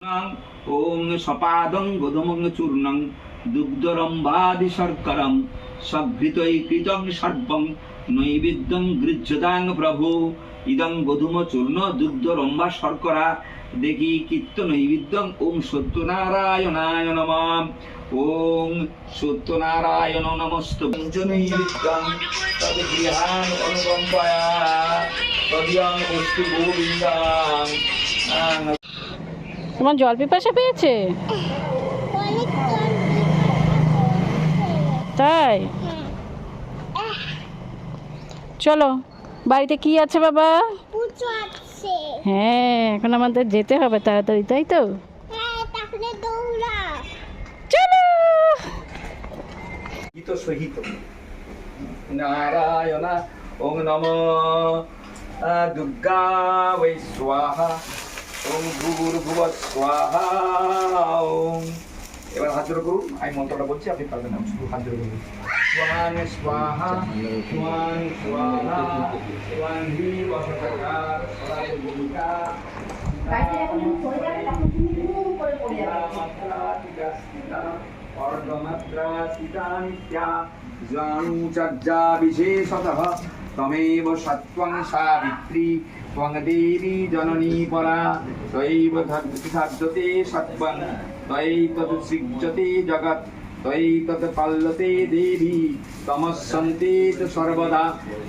ওং সপাদং গোধূমং চূর্ণং দুগ্ধরম্বাদি শর্করম সঘৃতৈকৃতং সর্বং নৈবেদ্যং গৃহ্যতাং প্রভু ইদং গোধূম চূর্ণ দুগ্ধরম্বা শর্করা দেখি কীর্ত নৈবেদ্যং ওং সত্যনারায়ণায় নমঃ ওং সত্যনারায়ণ নমস্ত পঞ্চনৈবেদ্যং তদ্গৃহাণ অনুকম্পয়া তদিয়ং বস্তু গোবিন্দং। তোমার জল পিপাসা পেয়েছে? তাই চলো, বাড়িতে কি আছে বাবা? হ্যাঁ, এখন আমাদের যেতে হবে তাড়াতাড়ি, তাই তো? চলো। গীত সহিত নারায়ণ ওং নমো দুর্গা বৈ স্বাহা ওং ভূর্ভুব স্বাহা ওং। এবার হাত জোড় করুন, আমি মন্ত্রটা বলছি, আপনি পারবেন না, শুধু হাত জোড় করুন। স্বাং স্বাহা স্বাং স্বাহা স্বাং হি বসতকার স্বাং ভূমিকা অর্ধমাত্রা চিতা নিত্যা জানুচর্যা বিশেষতঃ তমেব সত্ত্বং সাবিত্রী ত্বং দেবী জননী পরা তৈব সাধ্যতে সত্ত্বং তৈতৎ সৃজ্যতে জগৎ তৈতৎ পাল্যতে দেবী তমস্সন্তে চ সর্বদা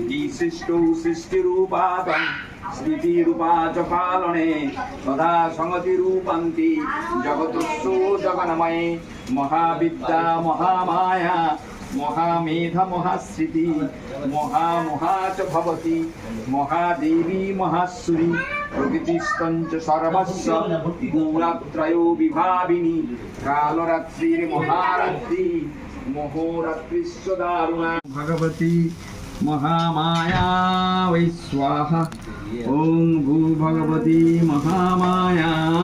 বিশিষ্টৌ সৃষ্টিরূপাতং স্থিতিরূপা চ পালনে তথা সংগতিরূপান্তি জগতস্য জগন্ময়ে মহাবিদ্যা মহামায়া মহামেধ মহাস্মৃতি মহামোহা চ ভবতি মহাদেবী মহাসুরি প্রকৃতিস্তঞ্চ সর্বস্ব গুণত্রয়ো বিভাবিনী কালরাত্রির মহারাত্রি মহোরাত্রিশ্চ দারুণা ভগবতী মহামায়া বৈ স্বাহা ওং ভূ ভগবতী মহামায়া।